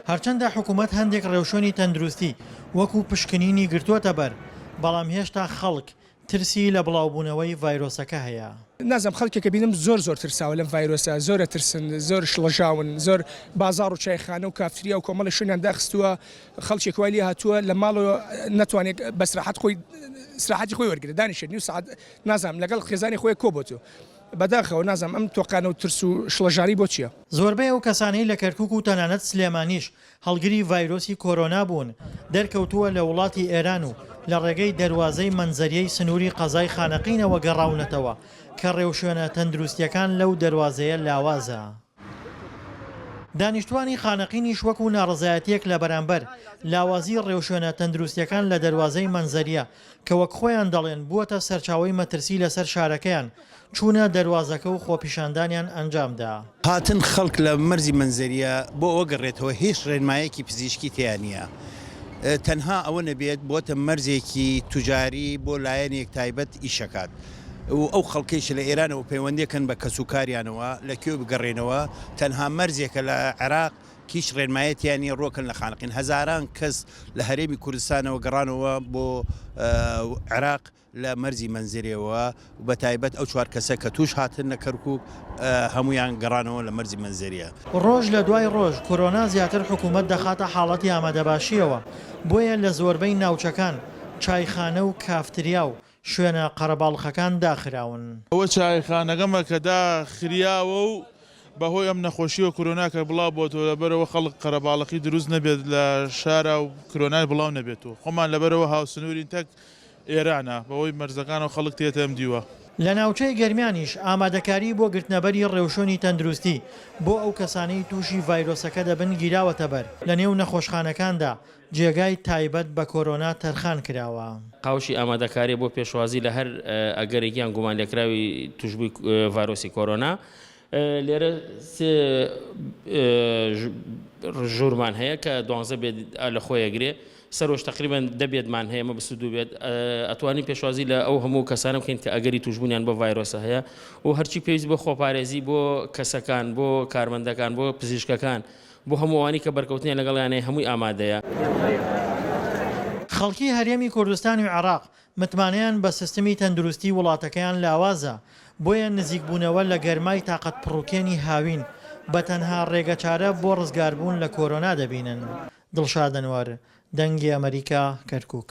هەرچەندە حکوومەت هەندێک ڕێوشۆنی تەندروستی وەکو پشکنینی گرتووەتە بەر، بەڵام هێشتا خەڵک ترسی لە بڵاوبوونەوەی ڤایرۆسەکە هەیە. نازم خەڵکێکە بینم زۆر ترساوە لەم ڤایرۆسە، زۆرە ترسن، زۆر شڵەژاون، زۆر بازار و چایخانە و کافتریا و کۆمەڵی شوێنیان داخستووە، خەڵکێک وای لێ هاتووە لە ماڵەوە ناتوانێت بە سراحەتی خۆی وەرگرێت، دانیشێت نیو سعات نازانم لەگەڵ خێزانی خۆی کۆبۆتەوە. بەداخەوە نازانم ئەم تۆقانە و ترس و شڵەژاری بۆ چییە؟ زۆربەی ئەو کەسانەی لە کەرکووک و تەنانەت سلێمانیش هەڵگری ڤایرۆسی کۆرۆنا بوون دەرکەوتووە لە وڵاتی ئێران و لە ڕێگەی دەواازەی منزەریەی سنووری قەزای خانەقینەوە گەڕاونەتەوە کە ڕێوشوێنە تەندروستیەکان لەو دەواازەیە لاوازە. دانیشتوانی خانەقینیش وەکو ناڕزایەتیەک لە بەرامبەر لاوازی ڕێوشوێنە تەندروستیەکان لە دەواازەی منزەریە کە وەک خۆیان دەڵێن بووەتە سەرچاوی مەترسی لەسەر شارەکەیان چوونە دەواازەکە و خۆپیشاندانیان ئەنجامدا. هاتن خەڵک لە مەرزی منزەریە بۆ ئەوە گەڕێتەوە هیچ ڕێنمایەکی پزیشکی تیان نییە. تەنها ئەوە نەبێت بۆتە مەرزێکی توجاری بۆ لایەنێک تایبەت ئیشەکات. ئەو خەڵکیش لە ئێرانەوە پەیوەندێکن بە کەسوکاریانەوە لەکوێ بگەڕێنەوە تەنها مەرزێکە لە عێراق هیچ ڕێنمایەتیانی ڕۆکن لە خانەقین. هەزاران کەس لە هەرێمی کوردستانەوە گەڕانەوە بۆ عێراق لە مەرزی منزەریەوە و بە تایبەت ئەو چوار کەسە کە توش هاتن لە کەرکووک هەمویان گەڕانەوە لە مەرزی منزەریە. ڕۆژ لە دوای ڕۆژ کۆرۆنا زیاتر حکوومەت دەخاتە حاڵەتی ئامادەباشیەوە، بۆیە لە زۆربەی ناوچەکان چایخانە و کافتریا و شوێنە قەرەباڵغەکان داخراون. ئەوە چایخانەکەمە کە داخراوە و بەهۆی ئەم نەخۆشیوە کۆرۆنا کە بڵاو بۆتەوە لەبەرەوە خەڵک قەرەباڵغی دروست نەبێت لە شارە و کۆرۆنای بڵاو نەبێتەوە. خۆمان لەبەرەوە هاوسنوورین تەک ئێرانە بەهۆی مەرزەکانەوە خەڵک تێتە ئەم دیوە. لە ناوچەی گەرمیانیش ئامادەکاری بۆ گرتنەبەری ڕێوشۆنی تەندروستی بۆ ئەو کەسانەی تووشی ڤایرۆسەکە دەبن گیراوەتە بەر. لە نێو نەخۆشخانەکاندا جێگای تایبەت بە کۆرۆنا تەرخان کراوە. قاوشی ئامادەکاری بۆ پێشوازی لە هەر ئەگەرێکیان گومان لێکراوی توشبووی ڤایرۆسی کۆرۆنا لێرە ژوورمان هەیە کە 12 بێت لە خۆیەگرێ سەرۆژ تقریبان دەبێتمان هەیە مە بەسودوو بێت ئەتوانین پێشوازی لە ئەو هەموو کەسانە بکەین کە ئەگەری توشبوونیان بۆ ڤایرۆسە هەیە و هەرچی پێویست بۆ خۆپارێزی بۆ کەسەکان بۆ کارمەندەکان بۆ پزیشکەکان بۆ هەمووانی کە بەرکەوتنیان لەگەڵیانەیە هەمووی ئامادەیە. خەڵکی هەرێمی کوردستان و عێراق متمانەیان بە سیستمی تەندروستی وڵاتەکەیان لاوازە، بۆیە نزیکبوونەوە لە گەرمای تاقەت پڕوکێنی هاوین بە تەنها ڕێگەچارە بۆ ڕزگاربوون لە کۆرۆنا دەبینن. دڵشاد ئەنوەر، دەنگی ئەمریکا، کەرکووک.